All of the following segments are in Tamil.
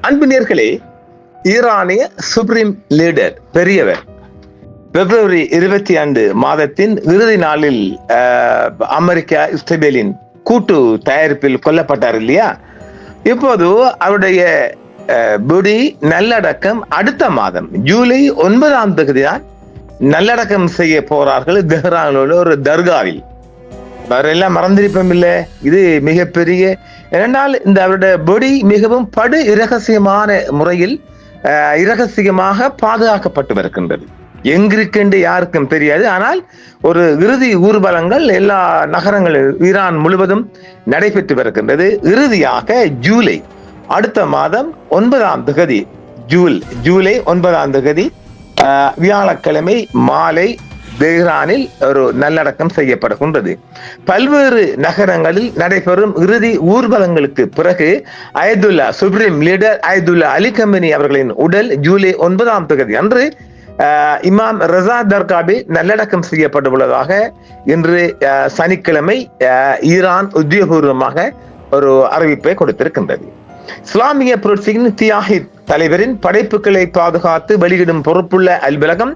அன்பு நேர்களே, ஈரானிய சுப்ரீம் லீடர் பெரியவர் பிப்ரவரி 22 மாதத்தின் இறுதி நாளில் அமெரிக்கா இஸ்ரேலின் கூட்டு தயாரிப்பில் கொல்லப்பட்டார் இல்லையா? இப்போது அவருடைய புடி நல்லடக்கம் அடுத்த மாதம் ஜூலை 9ஆம் தேதி தான் நல்லடக்கம் செய்ய போறார்கள் தெஹ்ரானில் உள்ள ஒரு தர்காவில். எல்லாம் மறந்திருப்போம் இல்ல, இது மிகப்பெரிய ஏனென்றால் இந்த அவருடைய பொடி மிகவும் படு இரகசியமான முறையில் இரகசியமாக பாதுகாக்கப்பட்டு வருகின்றது. எங்கிருக்கின்ற யாருக்கும் தெரியாது. ஆனால் ஒரு இறுதி ஊர்வலங்கள் எல்லா நகரங்களில் ஈரான் முழுவதும் நடைபெற்று வருகின்றது. இறுதியாக ஜூலை அடுத்த மாதம் 9ஆம் தேதி ஜூலை 9ஆம் தேதி வியாழக்கிழமை மாலை தெஹ்ரானில் ஒரு நல்லடக்கம் செய்யப்படுகின்றது. பல்வேறு நகரங்களில் நடைபெறும் இறுதி ஊர்வலங்களுக்கு பிறகு Ayatollah supreme leader Ayatollah Ali Khamenei அவர்களின் உடல் ஜூலை 9ஆம் தேதி அன்று இமாம் ரஸா தர்காவில் நல்லடக்கம் செய்யப்பட்டுள்ளதாக இன்று சனிக்கிழமை ஈரான் உத்தியோகபூர்வமாக ஒரு அறிவிப்பை கொடுத்திருக்கின்றது. இஸ்லாமிய புரட்சியின் தியாகி தலைவரின் படைப்புகளை பாதுகாத்து வெளியிடும் பொறுப்புள்ள அலுவலகம்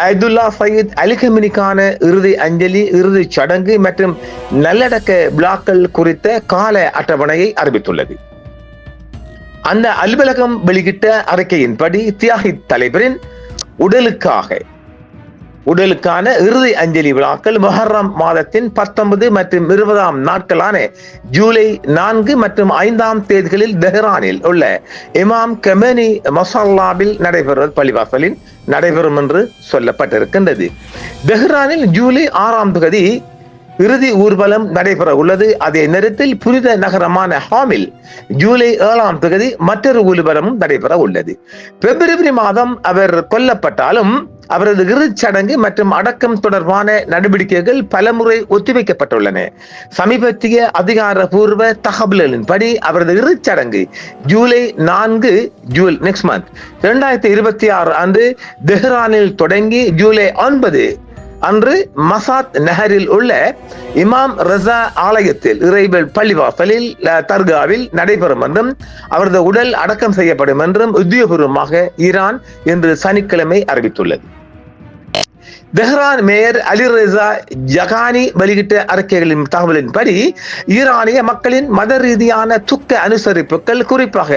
அயதுல்லா சயீத் அலி கமேனிக்கான இறுதி அஞ்சலி, இறுதி சடங்கு மற்றும் நல்லடக்க விழாக்கள் குறித்த கால அட்டவணையை அறிவித்துள்ளது. அந்த அலுவலகம் வெளியிட்ட அறிக்கையின்படி தியாகி தலைவரின் உடலுக்கான இறுதி அஞ்சலி விழாக்கள் முஹர்ரம் மாதத்தின் 19 மற்றும் 20ஆம் நாட்களான ஜூலை 4 மற்றும் 5ஆம் தேதிகளில் தெஹ்ரானில் உள்ள இமாம் கமேனி மசால்லாவில் பள்ளிவாசலில் நடைபெறும் என்று சொல்லப்பட்டிருக்கின்றது. தெஹ்ரானில் ஜூலை 6ஆம் தேதி இறுதி ஊர்வலம் நடைபெற உள்ளது. அதே நேரத்தில் புனித நகரமான ஹாமில் ஜூலை 7ஆம் தேதி மற்றொரு ஊர்வலமும் நடைபெற உள்ளது. பிப்ரவரி மாதம் அவர் கொல்லப்பட்டாலும் அவரது இறுதிச் சடங்கு மற்றும் அடக்கம் தொடர்பான நடவடிக்கைகள் பலமுறை ஒத்திவைக்கப்பட்டுள்ளன. சமீபத்திய அதிகாரப்பூர்வ தகவல்களின்படி அவரது இறுதிச் சடங்கு ஜூலை 4 2026 அன்று தெஹ்ரானில் தொடங்கி ஜூலை 9 அன்று மசாத் நகரில் உள்ள இமாம் ரஸா ஆலயத்தில் இறைவல் பள்ளிவாசலில் தர்காவில் நடைபெறும் என்றும் அவரது உடல் அடக்கம் செய்யப்படும் என்றும் உத்தியோகபூர்வமாக ஈரான் இன்று சனிக்கிழமை அறிவித்துள்ளது. தெஹ்ரான் மேயர் அலி ரெசா ஜகானி வெளியிட்ட அறிக்கைகளின் தகவலின்படி ஈரானிய மக்களின் மத ரீதியான துக்க அனுசரிப்புகள், குறிப்பாக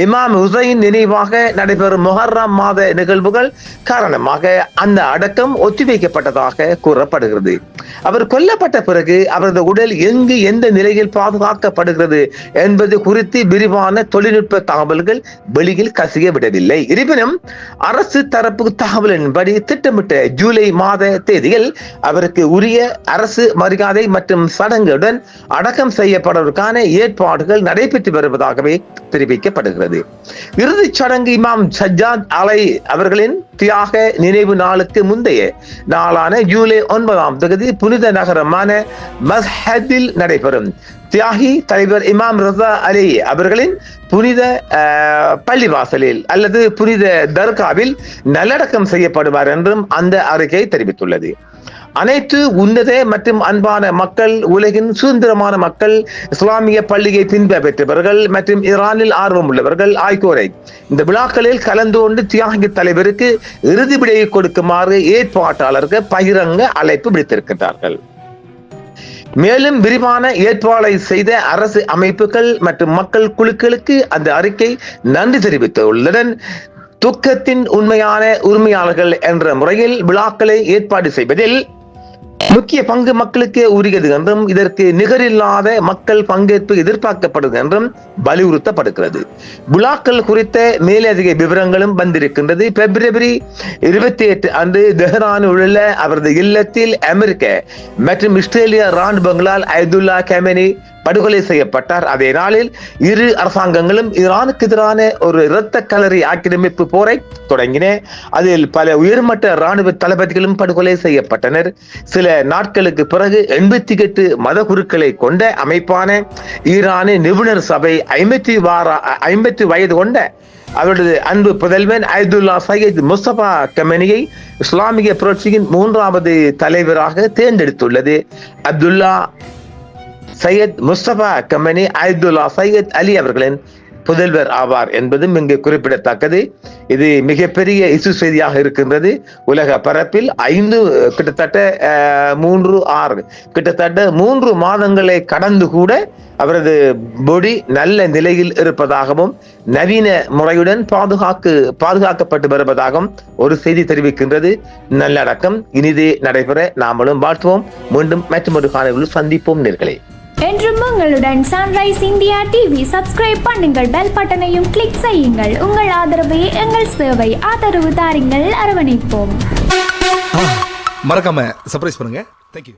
இமாம் ஹுசைன் நினைவாக நடைபெறும் முஹர்ரம் மாத நிகழ்வுகள் காரணமாக அந்த அடக்கம் ஒத்திவைக்கப்பட்டதாக கூறப்படுகிறது. அவர் கொல்லப்பட்ட பிறகு அவரது உடல் எங்கு எந்த நிலையில் பாதுகாக்கப்படுகிறது என்பது குறித்து விரிவான தொழில்நுட்ப தகவல்கள் வெளியில் கசிய விடவில்லை. இருப்பினும் அரசு தரப்பு தகவலின்படி திட்டமிட்ட ஜூலை மாத தேதியில் அவருக்கு உரிய அரசு மரியாதை மற்றும் சடங்குடன் அடக்கம் செய்யப்படுவதற்கான ஏற்பாடுகள் நடைபெற்று வருவதாகவே தெரிவிக்கப்படுகிறது. இறுதிச் சடங்கு இமாம் சஜ்ஜாத் அலை அவர்களின் தியாக நினைவு நாளுக்கு முந்தைய நாளான ஜூலை 9ஆம் தேதி புனித நகரமான மஸ்ஹதில் நடைபெறும். தியாகி தலைவர் இமாம் ரஸா அலி அவர்களின் புனித பள்ளிவாசலில் அல்லது புனித தர்காவில் நல்லடக்கம் செய்யப்படுவார் என்றும் அந்த அறிக்கை தெரிவித்துள்ளது. அனைத்து உன்னத மற்றும் அன்பான மக்கள், உலகின் சுதந்திரமான மக்கள், இஸ்லாமிய பள்ளியை பின்பற்றவர்கள் மற்றும் ஈரானில் ஆர்வம் உள்ளவர்கள் ஆகியோரை இந்த விழாக்களில் கலந்து கொண்டு தியாகி தலைவருக்கு இறுதி விடையை கொடுக்குமாறு ஏற்பாட்டாளர்கள் பகிரங்க அழைப்பு விடுத்திருக்கிறார்கள். மேலும் விரிவான ஏற்பாடை செய்த அரசு அமைப்புகள் மற்றும் மக்கள் குழுக்களுக்கு அந்த அறிக்கை நன்றி தெரிவித்துள்ளதுடன் துக்கத்தின் உண்மையான உரிமையாளர்கள் என்ற முறையில் விழாக்களை ஏற்பாடு செய்வதில் முக்கிய பங்கு மக்களுக்கு உரியது என்றும் இதற்கு நிகரில்லாத மக்கள் பங்கேற்பு எதிர்பார்க்கப்படுகிறது என்றும் வலியுறுத்தப்படுகிறது. விழாக்கள் குறித்த மேலதிக விவரங்களும் வந்திருக்கின்றது. பிப்ரவரி 28 அன்று தெஹ்ரானில் உள்ள அவரது இல்லத்தில் அமெரிக்க மற்றும் இஸ்ரேலிய ராணுவங்களால் அயதுல்லா கமேனி படுகொலை செய்யப்பட்டார். அதே நாளில் இரு அரசாங்கங்களும் ஈரானுக்கு எதிரான ஒரு இரத்த களரி ஆக்கிரமிப்பு போரை தொடங்கின. அதில் பல உயர்மட்ட ராணுவ தளபதிகளும் படுகொலை செய்யப்பட்டனர். சில நாட்களுக்கு பிறகு 88 மத குருக்களை கொண்ட அமைப்பான ஈரானின் நிபுணர் சபை 50 வயது கொண்ட அவரது அன்பு புதல்வன் அயதுல்லா சயீத் முஸ்தபா கமேனியை இஸ்லாமிய புரட்சியின் 3வது தலைவராக தேர்ந்தெடுத்துள்ளது. அப்துல்லா சையத் முஸ்தபா கமேனி அயதுல்லா சையத் அலி அவர்களின் புதல்வர் ஆவார் என்பதும் இங்கு குறிப்பிடத்தக்கது. இது மிகப்பெரிய இசு செய்தியாக இருக்கின்றது. உலக பரப்பில் கிட்டத்தட்ட 3 மாதங்களை கடந்து கூட அவரது பொடி நல்ல நிலையில் இருப்பதாகவும் நவீன முறையுடன் பாதுகாக்கப்பட்டு வருவதாகவும் ஒரு செய்தி தெரிவிக்கின்றது. நல்லடக்கம் இனிதே நடைபெற நாமளும் வாழ்த்துவோம். மீண்டும் மற்றொரு காணொளியில் சந்திப்போம் நேர்களே. என்றும் உங்களுடன் சன்ரைஸ் இந்தியா டிவி. சப்ஸ்கிரைப் பண்ணுங்கள், பெல் பட்டனையும் கிளிக் செய்யுங்கள். உங்கள் ஆதரவே எங்கள் சேவை. ஆதரவு தாருங்கள், அரவணைப்போம். மறக்காம சர்ப்ரைஸ் பண்ணுங்க. தேங்க்யூ.